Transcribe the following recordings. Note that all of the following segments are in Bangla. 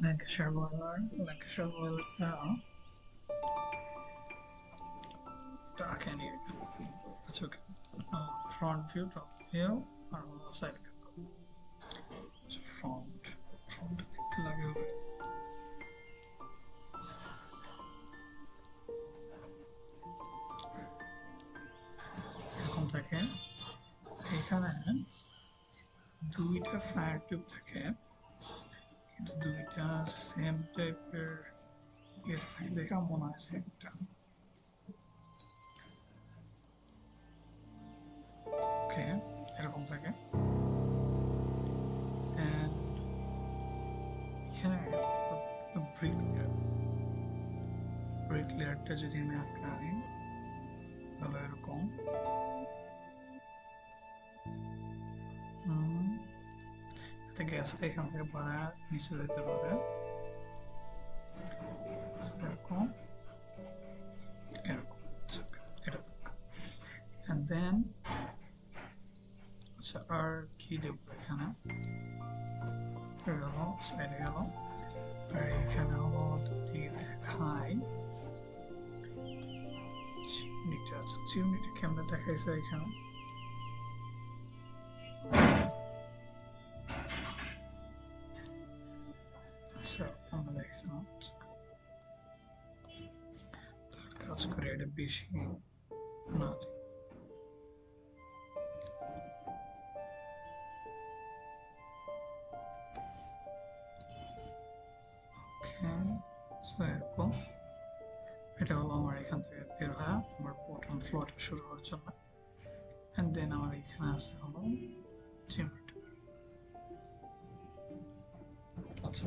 Lancashire Boiler. Lancashire Boiler dark and that's okay. Front view, top view, or side view. So front দেখতে লাগে হবে। এরকম থাকে। এখানে দুইটা ফায়ার টিউব থাকে, কিন্তু দুইটা সেম টাইপের ইয়ে থাকে, দেখা মনে আছে একটা। ওকে, এরকম থাকে। এখানে ব্রিক লেয়ার আছে। ব্রিক লেয়ারটা যদি আমি আঁকাই তাহলে এরকম গ্যাসটা এখান থেকে বাড়া নিচে যেতে পারে এরকম এরকম। এটা and then আচ্ছা আর কি দেব এখানে গেল সাইডে গেল। আর এখানে হলো যদি দেখাই চিমনিটা। আচ্ছা চিমনিটা কেমন দেখাইছে এখানে কাজ করে এটা বেশি না এরকম। এটা হলো আমার এখান থেকে বের হয় আমার বটম ফ্লোরটা শুরু হওয়ার জন্য। এন্ড দেন আমার এখানে আছে হলো চিমনিটা। আচ্ছা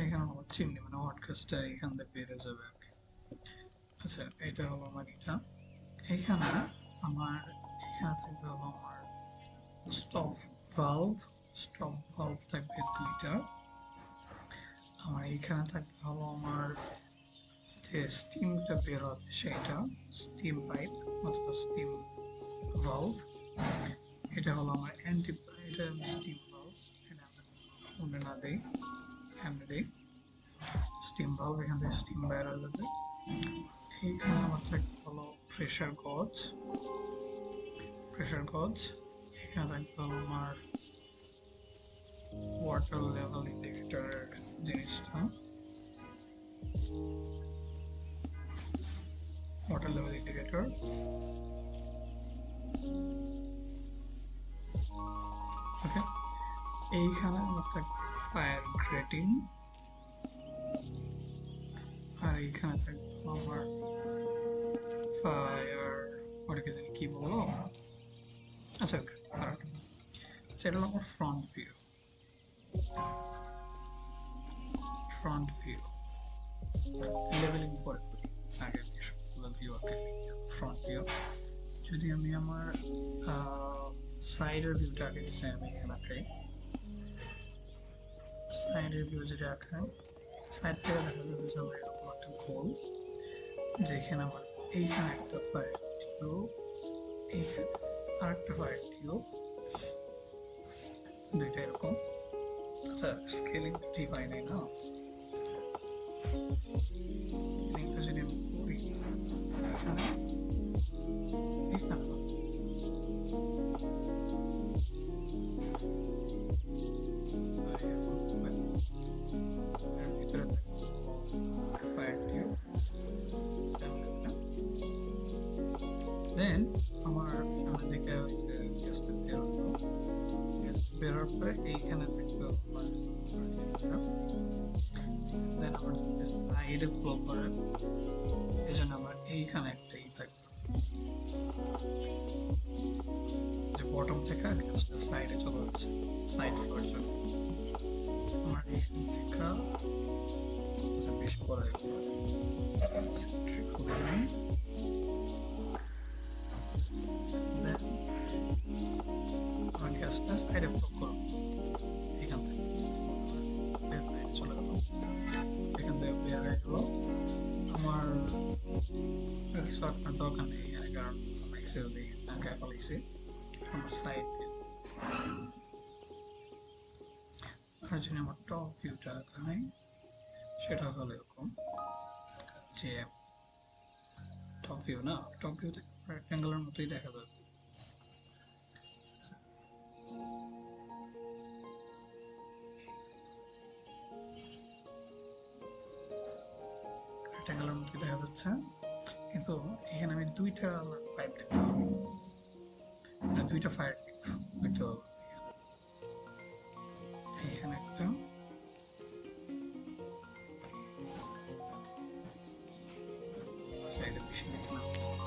এখানে আমার চিমনি মানে হট গ্যাসটা এখান থেকে বেড়ে যাবে আর কি। আচ্ছা এটা হলো আমার এটা। এখানে আমার এখানে থাকবে হলো আমার স্টপ ভালভ থাকবে দুইটা। আমার এইখানে থাকবে হলো আমার যে স্টিমটা বের হবে সেটা স্টিম পাইপ অথবা স্টিম ভালভ। এটা হলো আমার এটা স্টিম ভালভ। এটা আমরা না দেই এমনি দেই স্টিম ভালভ। এখান থেকে স্টিম বের হয়ে যাবে। এইখানে আমার থাকবে হলো প্রেসার গজ। এখানে থাকবে হলো আমার ওয়াটার লেভেল ইন্ডিকেটর জিনিসটা। ওয়াটার লেভেল ইন্ডিকেটর ওকে। এইখানে আমার থাকবে ফায়ার গ্রেটিং। আর এইখানে থাকবে আমার ফায়ার ওটাকে কি বলো আচ্ছা সেটা হলো আমার ফ্রন্ট ভিউ। লেভেলিং পরে করি আগে সবগুলো ভিউ আঁকে। ফ্রন্ট ভিউ যদি আমি আমার সাইডের ভিউটা আঁকাতে চাই আমি এখানে আঁকাই। সাইডের ভিউ যদি আঁকাই সাইড থেকে দেখা যাবে যে আমার এরকম একটা গোল, যেখানে আমার এইখানে একটা ফায়ার টিউব, এইখানে আরেকটা ফায়ার টিউব, দুইটা এরকম। আচ্ছা স্কেলিং ঠিক হয় নাই না, স্কেলিংটা যদি আমি করি এখানে ভিতরে ফায়ার টিউব। দেন আমার সামনের দিকে গ্যাসটা বেরোর পরে এইখানে থাকবে দেন আমার সাইডে ফ্লো করে, এই জন্য আমার এইখানে একটাই থাকবে যে বটম থেকে গ্যাসটা সাইডে চলে যাচ্ছে সাইড ফ্লোর জন্য। আমার এইখান থেকে বেশি পরে আমার গ্যাসটা সাইডে ফ্লো করবো এখান থেকে সাইডে চলে গেল। এখান থেকে বের হয়ে গেল। আমার কিছু আপনার দরকার নেই কারণ আমি এক্সেল দিয়ে আঁকায় ফেলেছি। আমার সাইড ভিউ। আর যদি আমার টপ ভিউটা দেখাই সেটা হলো এরকম যে টপ ভিউ না, টপ ভিউ থেকে রেক্ট্যাঙ্গেলের মতোই দেখা যাবে। রেক্ট্যাঙ্গেলের মতোই দেখা যাচ্ছে, কিন্তু এখানে আমি দুইটা পাইপ দেখতে পাবো, দুইটা ফায়ার টিপ দেখতে পাবো। এখানে একটা, সাইডে বেশি নিচে নামতেছে না।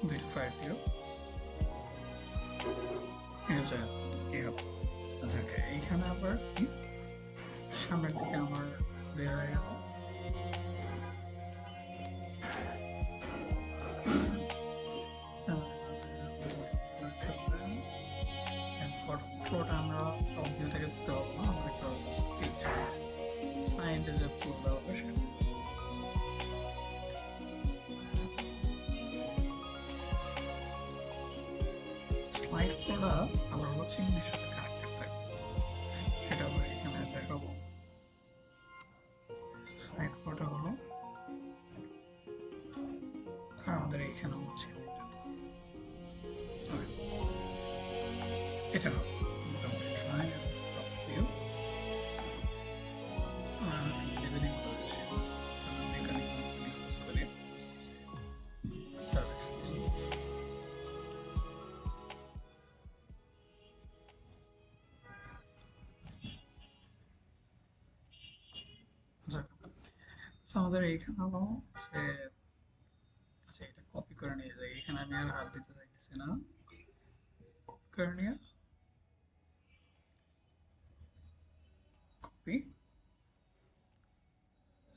দুইটা ফায়ার টিপ আচ্ছা, এইখানে আবার সামনের দিকে আমার বের হয়ে গেল। ফ্লোরটা আমরা টপ ভিউ থেকে দেখতে পাবো না, আমরা একটা স্ট্রিট সাইডে যে ফ্লোরটা হবে সেটা। স্লাইড ফ্লোরটা আবার হলো চিমনির সাথে কানেক্টেড থাকে, সেটা আমরা এখানে দেখাবো। স্লাইড ফ্লোরটা হলো আমাদের এইখানে হচ্ছে এটা হলো মোটামুটি ট্রায়াঙ্গেল টপ ভিউ। লেভেলিং করেছি, মেকানিজম ডিসকাস করি। আমাদের এইখানে হলো যে, আচ্ছা এটা কপি করে নিয়ে যাই, এখানে আমি আর হাত দিতে চাইতেছি না, কপি করে নিয়ে কপি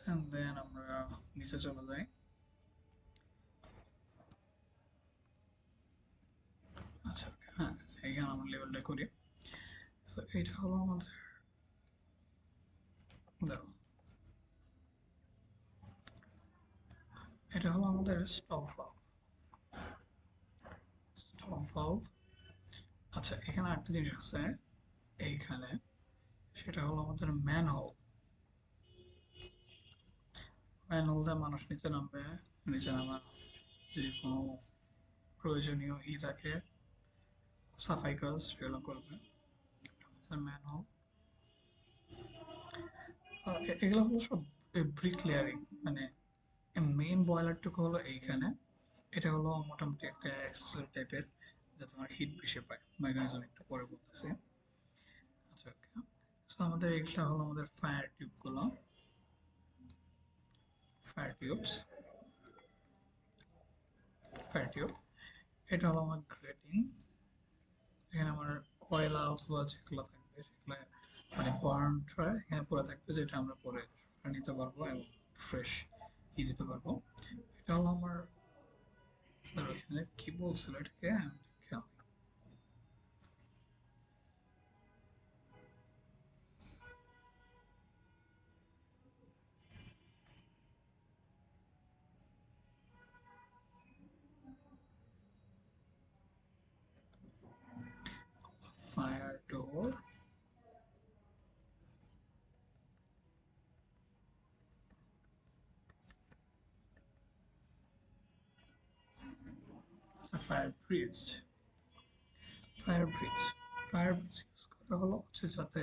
and then আমরা নিচে চলে যাই। আচ্ছা হ্যাঁ, এইখানে আমরা লেভেলটা করি। সো এটা হলো আমাদের, দেখো এটা হলো আমাদের স্টপ ভালভ। Stop valve. আচ্ছা এখানে একটা জিনিস আছে এইখানে, সেটা হলো আমাদের ম্যানহোল। ম্যানহোল দিয়ে মানুষ নিচে নামবে, নিচে নামা যদি কোনো প্রয়োজনীয় থাকে সাফাই কাজ সেগুলো করবে। ম্যানহোল এগুলো হলো সব ব্রিক লেয়ারিং, মানে মেইন বয়লারটুকু হলো এইখানে। এটা হলো মোটামুটি একটা অ্যাক্সেসরি টাইপের, যাতে আমার হিট বেশি পায়, মেকানিজম একটু পরে বলতেছি। আচ্ছা সো আমাদের এগুলা হলো আমাদের ফায়ার টিউবগুলো, ফায়ার টিউবস, ফায়ার টিউব। এটা হলো আমার গ্রেটিং, এখানে আমার কয়লা অথবা যেগুলো থাকবে সেগুলো মানে বার্ন ট্রাই এখানে পরে থাকবে, যেটা আমরা পরে নিতে পারবো এবং ফ্রেশ দিতে পারবো। এটা হলো আমার, এখানে কি বলছিল এটাকে খেয়াল, ফায়ার ডোর, fire bridge. Fire bridge, fire bridge use করা হলো হচ্ছে যাতে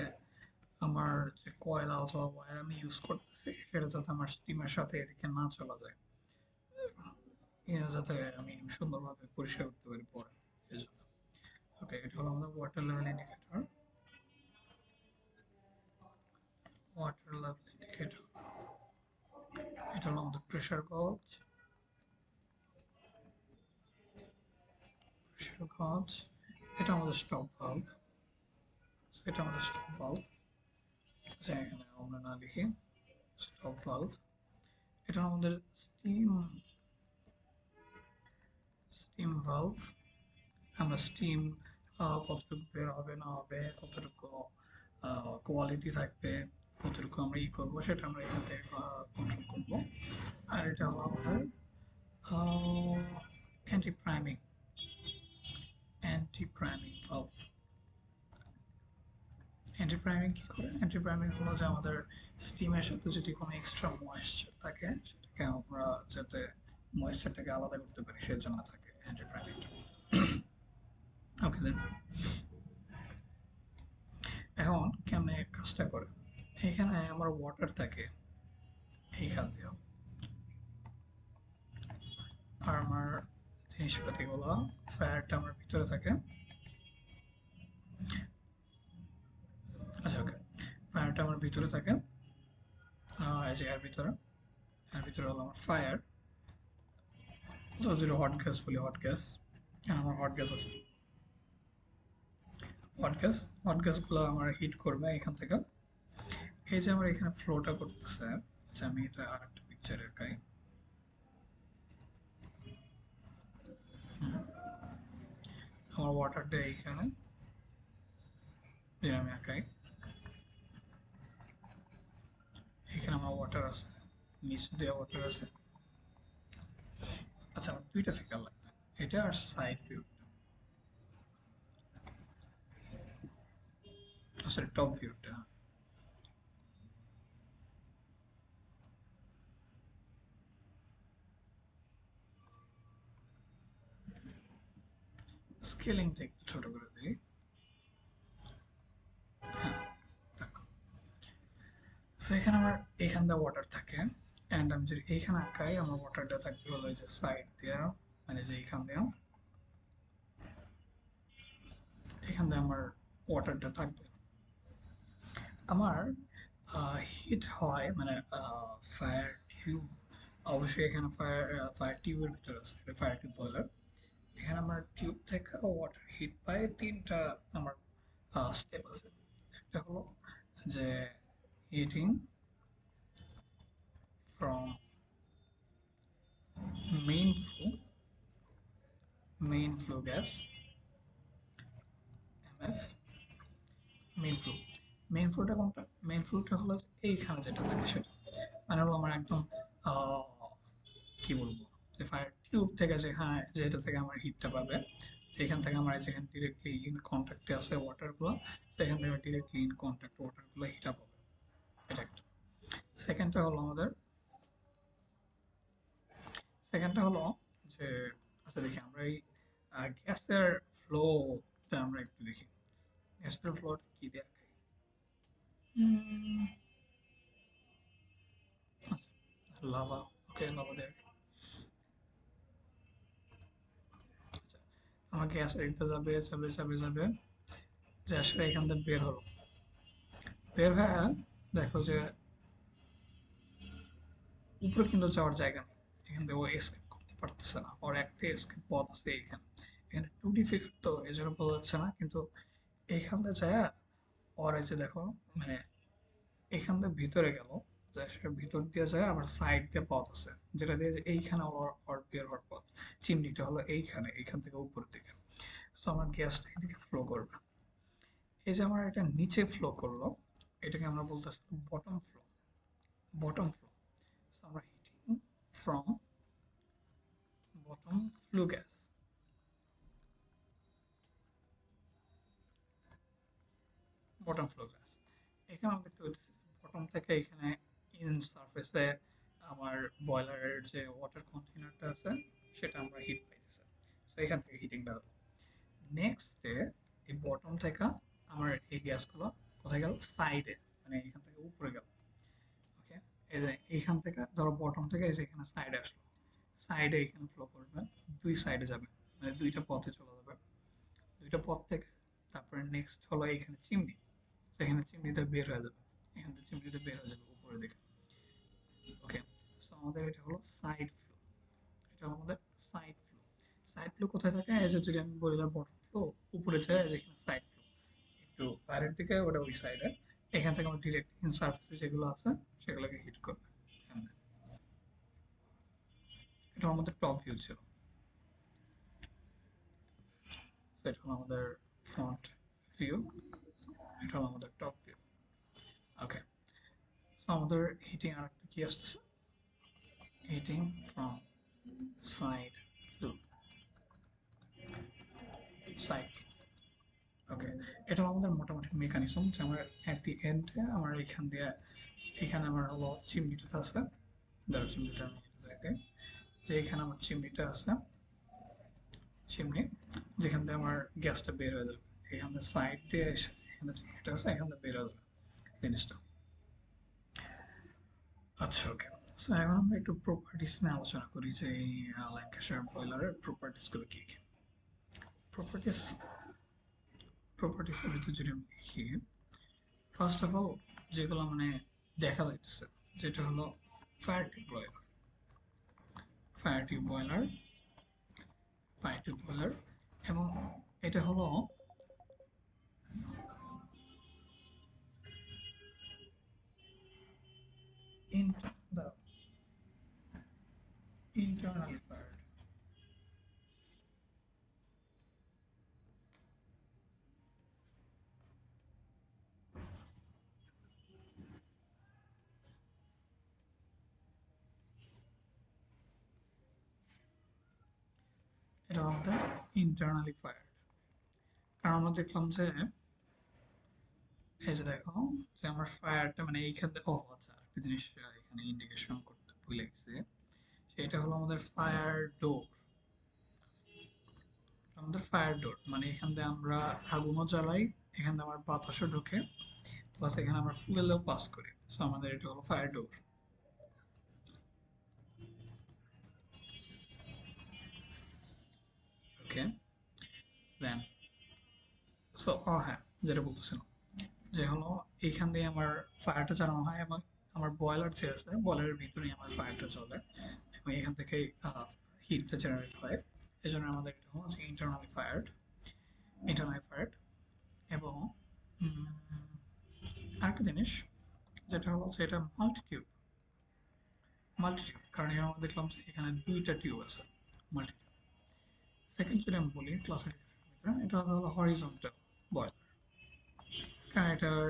আমার যে কয়লা অথবা ওয়্যার আমি ইউজ করতেছি সেটা যাতে আমার স্টিমের সাথে এদিকে না চলা যায়, যাতে আমি সুন্দরভাবে পরিষ্কার করতে পারি পরে, এই জন্য। ওকে, এটা হলো আমাদের water level indicator, water level indicator. এটা হলো আমাদের প্রেসার গজ, প্রেসার গজ। এটা আমাদের স্টপ ভালভ, এটা আমাদের স্টপ ভালভ। আচ্ছা এখানে আমরা না লিখি স্টপ ভালভ। এটা আমাদের স্টিম, স্টিম ভালভ। আমরা স্টিম কতটুকু বের হবে না হবে, কতটুকু কোয়ালিটি থাকবে, কতটুকু আমরা করবো সেটা আমরা এখান থেকে কন্ট্রোল করবো। আর এটা হলো আমাদের anti priming valve. Anti priming কি করে? অ্যান্টি প্রাইমিং হলো যে আমাদের স্টিমের সাথে যদি কোনো এক্সট্রা ময়েশ্চার থাকে সেটাকে আমরা যাতে ময়েশ্চারটাকে আলাদা করতে পারি সেজন্য থাকে অ্যান্টি প্রাইমিংটা। ওকে দেন, এখন কেমনে কাজটা করে? এখানে আমার ওয়াটার থাকে এইখান দিয়ে, আর আমার জিনিসপাতিগুলো ফায়ারটা আমার ভিতরে থাকে। আচ্ছা ওকে, ফায়ারটা আমার ভিতরে থাকে, এই যে এর ভিতরে হলো আমার ফায়ার, যদি হট গ্যাস বলি হট গ্যাস, আমার হট গ্যাস আছে, হট গ্যাস, হট গ্যাসগুলো আমার হিট করবে এখান থেকে। এই যে আমার এখানে ফ্লোটা করতেছে, আচ্ছা আমি এটা আর একটা পিকচারে আঁকাই। আমার ওয়াটারটা এইখানে যে আমি আঁকাই, এখানে আমার ওয়াটার আছে, নিচ দিয়ে ওয়াটার আছে। আচ্ছা আমার দুইটা ফিগার লাগবে, এটা আর সাইড ভিউ, সরি টপ ভিউটা। স্কেলিংটা একটু ছোট করে দিই। হ্যাঁ, দেখো তো এখানে আমার এখান দিয়ে ওয়াটার থাকে, অ্যান্ড আমি যদি এইখানে আঁকাই আমার ওয়াটারটা থাকবে হলো এই যে সাইড দেওয়া, মানে যে এইখান দিয়ে, এখান দিয়ে আমার ওয়াটারটা থাকবে। আমার হিট হয় মানে ফায়ার টিউব, অবশ্যই এখানে ফায়ার টিউবের ভিতরে আছে, ফায়ার টিউব বয়লার। এখানে আমার টিউব থেকে ওয়াটার হিট পায় তিনটা আমার স্টেপ আছে। একটা হলো যে heating from main flow, gas MF, main flow. Main ফ্লোটা কোনটা? মেইন ফ্লোটা হলো এইখানে যেটা থাকে সেটা, মানে হলো আমার একদম আহ, কি বলবো, যে ফায়ার টিউব থেকে যেখানে যেটা থেকে আমার হিটটা পাবে, এখান থেকে আমার যেখানে ডিরেক্টলি ইন কন্ট্যাক্টে আছে ওয়াটারগুলো, সেখান থেকে ডিরেক্টলি ইন কন্ট্যাক্ট ওয়াটারগুলো হিট আপ হবে। এটা একটা। সেকেন্ডটা হলো আমাদের, সেকেন্ডটা হলো যে, আচ্ছা দেখি আমরা এই গ্যাসের ফ্লোটা আমরা একটু দেখি, গ্যাসের ফ্লোটা কি দেখায়। আচ্ছা লাভা, ওকে লাভা দেখ। আচ্ছা আমার গ্যাস একটু যাবে যাবে যাবে যাবে, যে আসলে এখান থেকে বের হলো, বের হয়ে দেখো যে উপরে কিন্তু যাওয়ার জায়গা নেই, এখান থেকে ও এসকেপ করতে পারতেছে না, ওর একটা এসকেপ পথ আছে এখানে। এখানে 2D ফিগার তো এই জন্য বোঝা যাচ্ছে না, কিন্তু এইখান থেকে যায় ওর এই যে দেখো, মানে এখান থেকে ভিতরে গেল, যে সেটা ভিতর দিয়ে যায় আবার সাইড দিয়ে পথ আছে, যেটা দিয়ে যে এইখানে ওর ওর বের হওয়ার পথ, চিমনিটা হলো এইখানে, এইখান থেকে উপরের দিকে। সো আমার গ্যাসটা এদিকে ফ্লো করবে। এই যে আমার এটা নিচে ফ্লো করলো, এটাকে আমরা বলতেছি bottom flow, bottom flow. So আমরা heating from bottom flow gas, bottom flow gas. এখানে আমরা দেখতে পাচ্ছি বটম থেকে এখানে ইন সারফেসে আমার বয়লারের যে ওয়াটার কন্টেনারটা আছে সেটা আমরা হিট পাইতেছে, সো এখান থেকে হিটিংটা হলো। নেক্সটে এই বটম থেকে আমার এই গ্যাসগুলো কোথায় গেল? সাইডে, মানে এখান থেকে উপরে গেল। ওকে, এই যে এইখান থেকে ধরো বটম থেকে এই যে এখানে সাইডে আসলো, সাইডে এখানে ফ্লো করবে, দুই সাইডে যাবে, মানে দুইটা পথে চলে যাবে, দুইটা পথ থেকে তারপরে নেক্সট হলো এখানে চিমনি, সেখানে চিমনিটা বের হয়ে যাবে, এখান থেকে চিমনিটা বের হয়ে যাবে উপরের দিকে। ওকে, সো আমাদের এটা হলো সাইড ফ্লো, এটা হলো আমাদের সাইড ফ্লো। সাইড ফ্লো কোথায় থাকে? এই যে যদি আমি বললাম বটম ফ্লো, উপরে যায় যেখানে সাইড ফ্লো, একটু বাইরের দিকে ওটা ওই সাইডে, এখান থেকে আমার ডিরেক্ট ইন সারফেসে যেগুলো আছে সেগুলোকে হিট করবে। এটা আমাদের টপ ভিউ ছিল। এটা হলো আমাদের ফ্রন্ট ভিউ, এটা হলো আমাদের টপ ভিউ। ওকে, সো আমাদের হিটিং আরেকটা কি আসতেছে, heating from side view, side. Okay, এটা হলো আমাদের মোটামুটি মেকানিজম যে আমরা অ্যাট দি এন্ডে আমরা এখান দিয়ে, এখানে আমার হলো চিমনিটা আছে, ধরো চিমনিটা আমি দেখাই, যে এখানে আমার চিমনিটা আছে, চিমনি যেখান থেকে আমার গ্যাসটা বের হয়ে যাবে, এখানে সাইড দিয়ে এসে এখানে চিমনিটা আছে, এখান থেকে বের হয়ে যাবে জিনিসটা। আচ্ছা, ওকে। সো এখন আমরা একটু প্রপার্টিস নিয়ে আলোচনা করি যে এই ল্যাঙ্কাশায়ার বয়লারের প্রপার্টিসগুলো কি কি। প্রপার্টিস, প্রপার্টিসের ভিতরে যদি আমি লিখি, ফার্স্ট অফ অল যেগুলো মানে দেখা যাইতেছে, যেটা হলো fire tube boiler, fire tube boiler, fire tube boiler, এবং এটা হলো the internally fired, এটা আমাদের ইন্টারনালি ফায়ার্ড। কারণ আমরা দেখলাম যে এই যে দেখো যে আমার ফায়ারটা মানে এইখানে, ও আচ্ছা আরেকটা জিনিস এখানে ইন্ডিকেশন করতে ভুলে গেছি, সেটা হলো আমাদের ফায়ার ডোর। আমাদের ফায়ার ডোর মানে এখান দিয়ে আমরা আগুনও জ্বালাই, এখান দিয়ে আমার বাতাসও ঢোকে, প্লাস এখানে আমরা ফুয়েলও পাস করি, সো আমাদের এটা হলো ফায়ার ডোর। ওকে, দেন সো ও হ্যাঁ, যেটা বলতেছিলাম যে হলো এইখান দিয়ে আমার ফায়ারটা চালানো হয়, এবং আমার বয়লার যে আছে বয়লারের ভিতরেই আমার ফায়ারটা চলে, এবং এখান থেকেই হিটটা জেনারেট হয়। এই জন্য আমাদের এটা হচ্ছে ইন্টারনালি ফায়ার্ড, ইন্টারনালি ফায়ার্ড। এবং উম, আরেকটা জিনিস যেটা হলো যে এটা মাল্টিটিউব, মাল্টিটিউব কারণ এর মধ্যে দেখলাম যে এখানে দুইটা টিউব আছে, মাল্টিটিউব। সেকেন্ড যদি আমি বলি ক্লাসিফিকেশনের ভিতরে, এটা হলো হরিজন্টাল বয়লার, কারণ এটার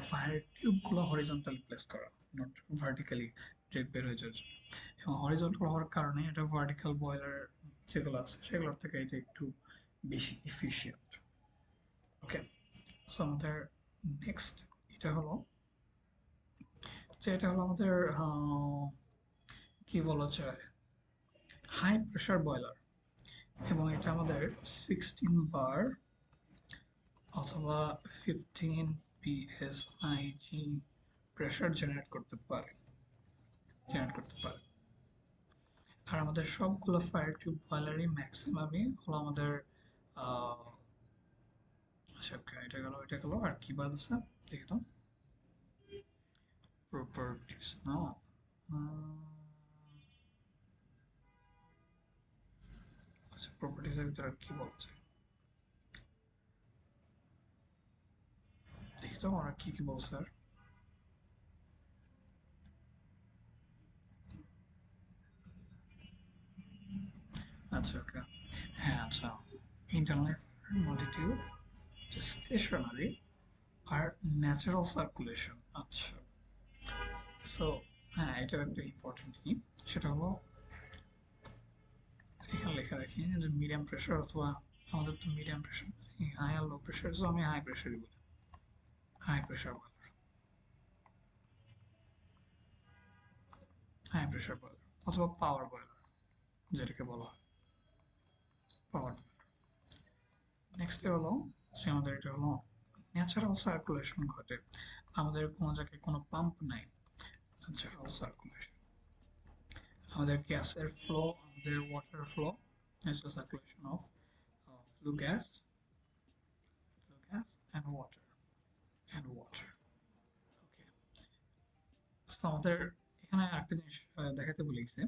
ফায়ার টিউবগুলো হরিজন্টালি প্লেস করা, নট ভার্টিক্যালি ড্রেপ বের হয়ে যাওয়ার জন্য। এবং হরিজন্টাল হওয়ার কারণে এটা ভার্টিক্যাল বয়লার যেগুলো আছে সেগুলোর থেকে এটা একটু বেশি এফিশিয়েন্ট। ওকে, সো আমাদের নেক্সট এটা হলো যে এটা হলো আমাদের কি বলা যায়, হাই প্রেশার বয়লার, এবং এটা আমাদের 16 বার অথবা 15 psi প্রেশার জেনারেট করতে পারে, জেনারেট করতে পারে। আর আমাদের সবগুলো ফায়ার টিউব বয়লারই ম্যাক্সিমামই হলো আমাদের আহ, আচ্ছা okay, এটা গেল আর কি বাদ আছে দেখি তো, প্রপার্টিস না, আচ্ছা প্রপার্টিসের ভিতরে আর কি বলছে দেখি তো আর কি কি বলছে আর। আচ্ছা ওকে, হ্যাঁ আচ্ছা, ইন্টারনাল মল্টিটিউড, স্টেশনারি, আর ন্যাচারাল সার্কুলেশন। আচ্ছা, সো হ্যাঁ এটাও একটা ইম্পর্টেন্ট কি, সেটা হলো এখানে লেখা রাখি যে মিডিয়াম প্রেশার, অথবা আমাদের তো মিডিয়াম প্রেশার, হাই আর লো প্রেশার, সো আমি হাই প্রেশারই বলি, high pressure boiler, high pressure boiler অথবা পাওয়ার বয়লার যেটাকে বলা হয় পাওয়ার। নেক্সট হলো যে আমাদের এটা হলো ন্যাচারাল সার্কুলেশন ঘটে, আমাদের কোনো জায়গায় কোনো পাম্প নাই, ন্যাচারাল সার্কুলেশন, আমাদের গ্যাসের ফ্লো, আমাদের water flow, natural circulation of flue gas, flue gas and water, and water. ওকে, তো আমাদের এখানে আরেকটা জিনিস দেখাতে ভুলে গেছি,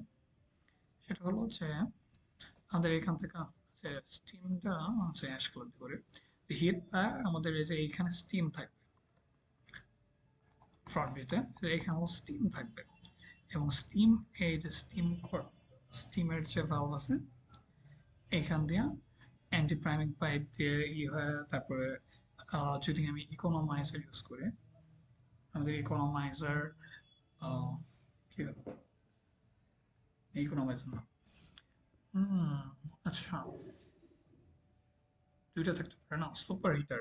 সেটা হলো যে আমাদের এখান থেকে যে স্টিমটা হচ্ছে অ্যাশ কালার করে হিটটা আমাদের এই যে এইখানে স্টিম থাকবে, ফ্রন্ট ভিউতে এখানে স্টিম থাকবে, এবং স্টিম, এই যে স্টিম, স্টিমের যে ভালভ আছে এখান দিয়ে অ্যান্টি প্রাইমিং পাইপ দিয়ে হয় তারপরে যদি আমি ইকোনোমাইজার ইউজ করি আমাদের ইকোনোমাইজার কি ইকোনোমাইজার না আচ্ছা দুইটা থাকতে পারে না সুপার হিটার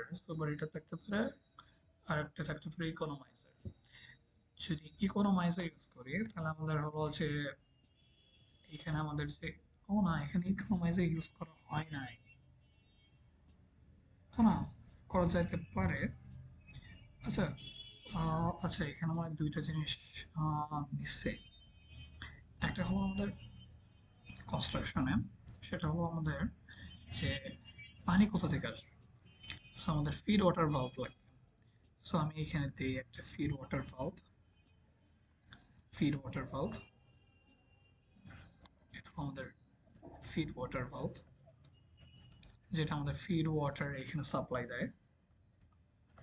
থাকতে পারে আর একটা থাকতে পারে ইকোনোমাইজার যদি ইকোনোমাইজার ইউজ করি তাহলে আমাদের হলো যে এখানে আমাদের যে ও না এখানে ইকোনোমাইজার ইউজ করা হয় নাই না করা যাইতে পারে আচ্ছা আচ্ছা এখানে আমার দুইটা জিনিস মিসছে একটা হলো আমাদের কনস্ট্রাকশনে সেটা হলো আমাদের যে পানি কোথা থেকে আসবে সো আমাদের ফিড ওয়াটার ভালভ লাগবে সো আমি এখানে দিই একটা ফিড ওয়াটার ভালভ এটা হলো আমাদের ফিড ওয়াটার ভালভ যেটা আমাদের ফিড ওয়াটার এখানে সাপ্লাই দেয়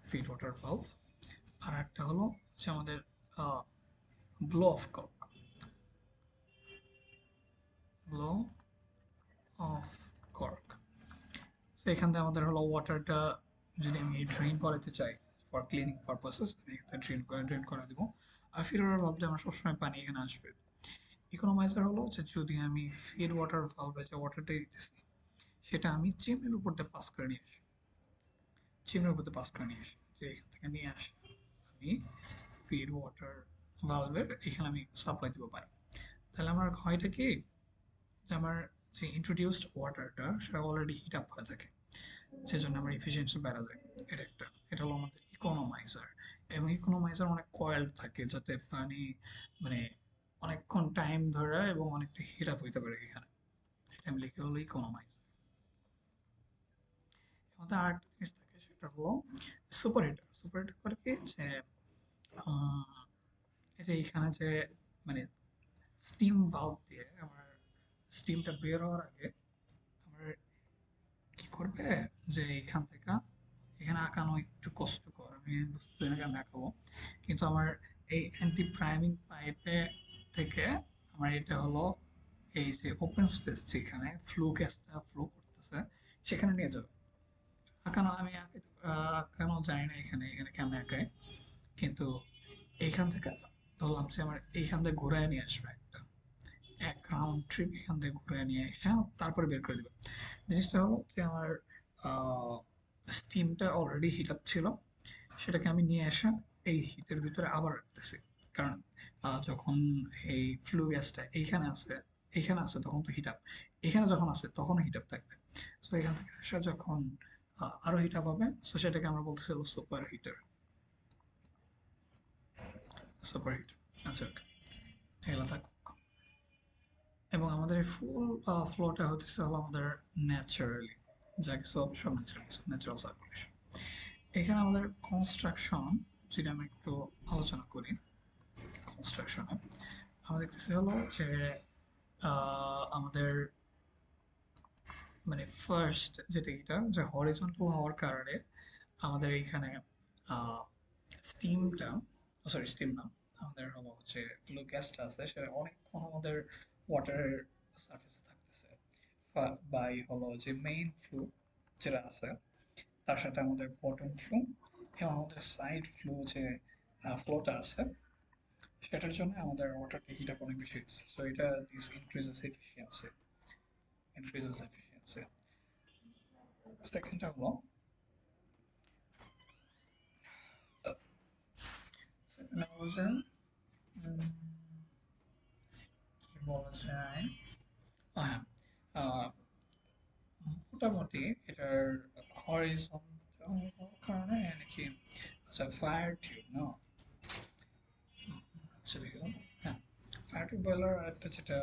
ফিড ওয়াটার ভালভ আর একটা হলো যে আমাদের blow off cock blow off কর্ক তো এখান থেকে আমাদের হলো ওয়াটারটা যদি আমি ড্রেন করাতে চাই ফর ক্লিনিং পারপাসেস আমি এখানে ড্রেন করে দিব আর ফিড ওয়াটার ভালভে আমার সবসময় পানি এখানে আসবে ইকোনোমাইজার হলো যে যদি আমি ফিড ওয়াটার ভালভে যে ওয়াটারটা দিতেছি সেটা আমি চিমনির উপর দিয়ে পাস করে নিয়ে আসি চিমনির উপর দিয়ে পাস করে নিয়ে আসি যে এখান থেকে নিয়ে আসি আমি ফিড ওয়াটার ভালভের এখানে আমি সাপ্লাই দিব পারি তাহলে আমার হয়টা কি যে আমার যে ইন্ট্রোডিউসড ওয়াটারটা সেটা অলরেডি হিট আপ হয়ে থাকে সেজন্য আমার এফিসিয়েন্সি বেড়ে যায় এটা হলো আমাদের ইকোনোমাইজার এবং ইকোনোমাইজার অনেক কয়েল থাকে যাতে পানি মানে অনেকক্ষণ টাইম ধরে এবং অনেকটা হিট আপ হইতে পারে এখানে এটা আমি লিখে হলো ইকোনোমাইজার আমাদের আরেকটা জিনিস থাকে সেটা হলো সুপার হিটার করে কি যে এই যে এখানে যে মানে স্টিম ভালভ দিয়ে আমার স্টিমটা বের হওয়ার আগে আমার কি করবে যে এখান থেকে এখানে আঁকানো একটু কষ্টকর আমি বুঝতে না কেন আঁকাবো কিন্তু আমার এই অ্যান্টি প্রাইমিং পাইপে থেকে আমার এটা হলো এই যে ওপেন স্পেস যেখানে গ্যাসটা ফ্লো করতেছে সেখানে নিয়ে যাবে আঁকানো আমি আঁকানো জানি না এখানে এখানে কেমন আঁকায় কিন্তু এইখান থেকে ধরলাম যে আমার এইখান থেকে ঘুরায় নিয়ে আসবে একটা এক রাউন্ড ট্রিপ এখান থেকে ঘুরে নিয়ে এসে তারপরে বের করে দিবে জিনিসটা হলো যে আমার স্টিমটা অলরেডি হিট আপ ছিল সেটাকে আমি নিয়ে এসে এই হিটের ভিতরে আবার রাখতেছি কারণ যখন এই ফ্লু গ্যাসটা এইখানে আছে তখন তো হিট আপ এখানে যখন আছে তখনও হিট আপ থাকবে সো এখান থেকে আসা যখন আরো হিট আপ হবে সো সেটাকে আমরা বলতেছিল সুপার হিটার আচ্ছা ওকে এগুলো থাকুক এবং আমাদের এই ফুল ফ্লোটা হচ্ছে হলো আমাদের ন্যাচারালি যাকে সব ন্যাচারাল সার্কুলেশন এখানে আমাদের কনস্ট্রাকশন যেটা আমি একটু আলোচনা করি কনস্ট্রাকশনে আমরা দেখতেছি হলো যে আমাদের মানে ফার্স্ট যেটা এটা যে হরিজন্টাল হওয়ার কারণে আমাদের এইখানে স্টিমটা স্টিম না আমাদের হলো হচ্ছে ফ্লো গ্যাসটা আছে সেটা অনেকক্ষণ আমাদের ওয়াটারের সারফেসে থাকতেছে বাই হলো যে মেইন ফ্লো যেটা আছে তার সাথে আমাদের বটম ফ্লো এবং আমাদের সাইড ফ্লো যে ফ্লোটা আছে সেটার জন্য আমাদের ওয়াটারটা হিট আপ অনেক বেশি হচ্ছে সো এটা দিস ইনক্রিজেস এফিসিয়েন্সি সেকেন্ডটা হলো সেকেন্ড হলো যে কি বলা যায় হ্যাঁ মোটামুটি এটার হরিজন্টাল কারণে নাকি আচ্ছা ফায়ার টিউব না আচ্ছা হ্যাঁ ফায়ার টিউব বয়লার একটা যেটা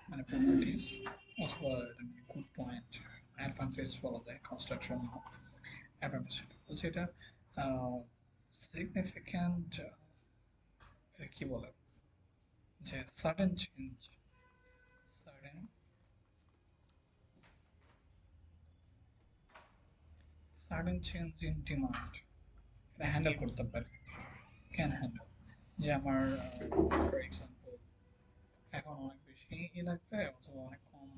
মানে প্রপার্টিস অথবা এটা মানে গুড পয়েন্ট অ্যাডভান্টেজ বলা যায় কনস্ট্রাকশন অ্যাডভান্টেজ হচ্ছে এটা সিগনিফিক্যান্ট কি বলে যে সাডেন চেঞ্জ ইন ডিমান্ড এটা হ্যান্ডেল করতে পারে ক্যান হ্যান্ডেল যে আমার ফর এক্সাম্পল এখন অনেক বেশি লাগবে অথবা অনেক কম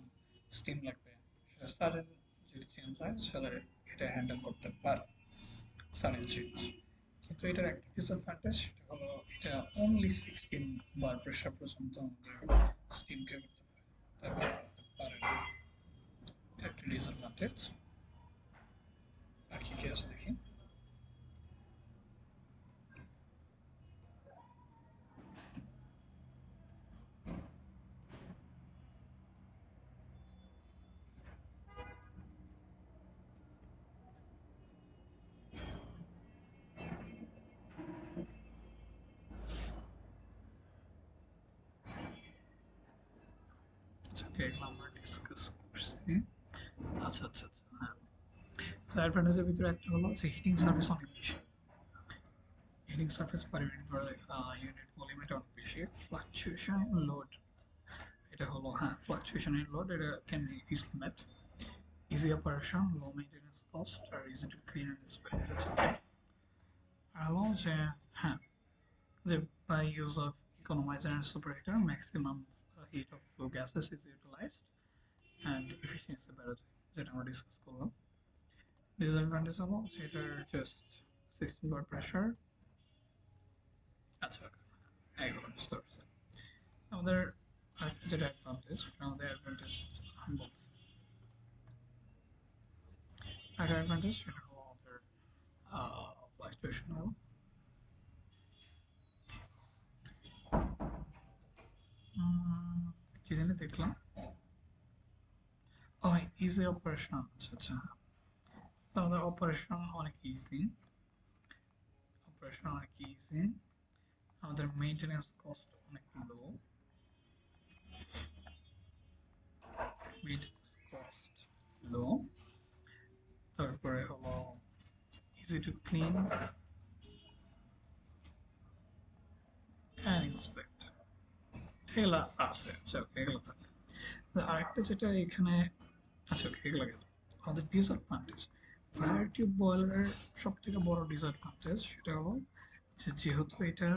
স্টিম লাগবে সেটা সাডেন যদি চেঞ্জ হয় তাহলে এটা হ্যান্ডেল করতে পারে সাডেন চেঞ্জ। কিন্তু এটার একটা ডিসঅ্যাডভান্টেজ সেটা হলো এটা অনলি 16 বার প্রেসার পর্যন্ত আমাদের স্টিমকে করতে পারে, তারপর করতে পারে না। এটা একটা ডিসঅ্যাডভান্টেজ। আর কি কি আছে দেখি। আচ্ছা ওকে, এগুলো আমরা ডিসকাস করছি। আচ্ছা আচ্ছা আচ্ছা, হ্যাঁ। অ্যাডভান্টেজের ভিতরে একটা হলো যে হিটিং সার্ভিস অনেক বেশি, heating surface per unit unit volume এটা অনেক বেশি। ফ্লাকচুয়েশন লোড, এটা হলো হ্যাঁ ফ্লাকচুয়েশন ইন লোড এটা can be easily met. Easy operation, low maintenance cost আর easy to clean and inspect. আর হলো যে হ্যাঁ যে by use of economizer and separator maximum heat of flow gases is utilized and efficiency বেড়ে যায়, যেটা আমরা ডিসকাস করলাম। ডিসঅ্যাডভান্টেজ হলো সেটার জাস্ট 16 বার প্রেশার। আচ্ছা এগুলো বুঝতে পারছি। আমাদের আরেকটা যেটা অ্যাডভান্টেজ, আমাদের অ্যাডভান্টেজ আমি বলতেছি আরেকটা অ্যাডভান্টেজ সেটা হলো আমাদের ফ্লাকচুয়েশন হলো কি জানি দেখলাম ও ইজি অপারেশন। আচ্ছা আচ্ছা, আমাদের অপারেশন অনেক ইজি, অপারেশন অনেক ইজি, আমাদের মেইনটেনেন্স কস্ট অনেক লো, মেইনটেনেন্স কস্ট লো, তারপরে হলো easy to clean and inspect, এগুলা আছে। আচ্ছা এগুলো থাকে। আরেকটা যেটা এখানে আচ্ছা এগুলো গেল আমাদের ডিসঅ্যাডভান্টেজ। ফায়ার টিউব বয়লারের সব থেকে বড় ডিসঅ্যাডভান্টেজ সেটা হলো যে যেহেতু এটা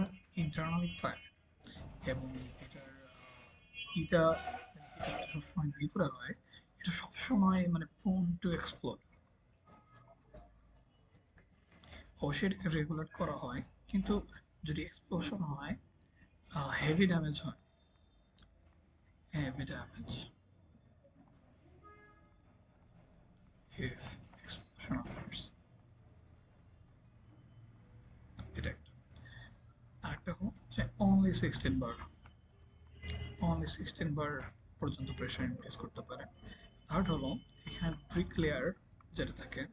ইন্টারনালি ফায়ার এবং এটার এটা এটা সবসময় ভিতরে হয়, এটা সবসময় মানে প্রোন টু এক্সপ্লোড। অবশ্যই এটাকে রেগুলেট করা হয়, কিন্তু যদি এক্সপ্লোশন হয় হেভি ড্যামেজ হয়, heavy damage if explosion occurs। এটা একটা। আরেকটা হলো যে অনলি 16 বার, অনলি 16 বার পর্যন্ত প্রেশার ইনক্রিজ করতে পারে। থার্ড হলো এখানে ব্রিক লেয়ার যেটা থাকে,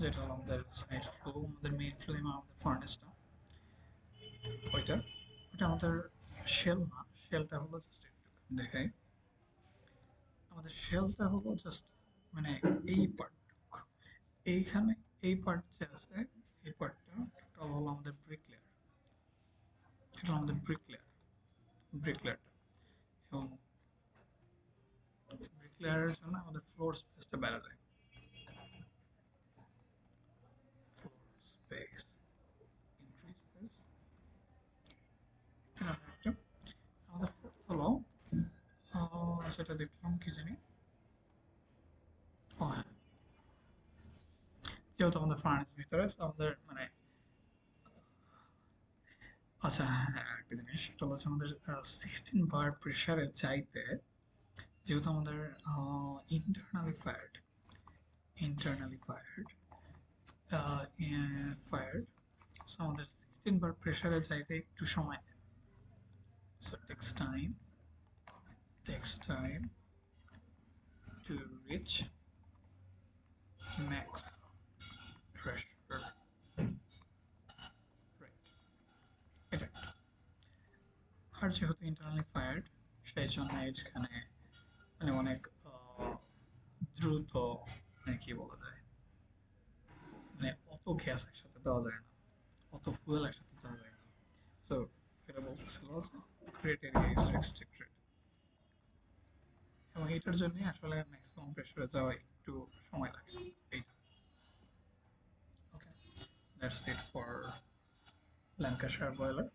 যেটা হলো আমাদের সাইড ফ্লো, আমাদের মেইন ফ্লো এবং আমাদের ফার্নেসটা, ওইটা ওইটা আমাদের শেল না, শেলটা হলো জাস্ট একটু দেখাই। আমাদের শেলটা হলো জাস্ট মানে এই পার্টটুক, এইখানে এই পার্ট যে আছে এই পার্টটা টোটাল হলো আমাদের ব্রিক লেয়ার, এটা আমাদের ব্রিক লেয়ার, ব্রিক লেয়ারটা। এবং ব্রিক লেয়ারের জন্য আমাদের ফ্লোর স্পেসটা বেড়ে যায়, ফ্লোর স্পেস ইনক্রিজেস। একটা আমাদের ফোর্থ হলো সেটা দেখলাম কি জানি, ও হ্যাঁ যেহেতু আমাদের ফার্নেস ভিতরে আমাদের মানে আচ্ছা হ্যাঁ হ্যাঁ একটা জিনিস সেটা হচ্ছে আমাদের 16 বার প্রেসারে চাইতে, যেহেতু আমাদের internally fired, internally fired fired so আমাদের 16 বার প্রেসারে চাইতে একটু সময় নেয়। So takes time to reach max pressure rate, এটা একটা। আর যেহেতু ইন্টারনালি ফায়ার্ড সেই জন্য এখানে মানে অনেক দ্রুত মানে কি বলা যায় মানে অত গ্যাস একসাথে দেওয়া যায় না, অত ফুয়েল একসাথে দেওয়া যায় না। সো এটা বলতেছিল গ্রেট এরিয়া ইজ রেস্ট্রিক্টেড, এবং এটার জন্যই আসলে ম্যাক্সিমাম প্রেসারে যাওয়া একটু সময় লাগে এইটা। Okay, that's it for lancashire boiler.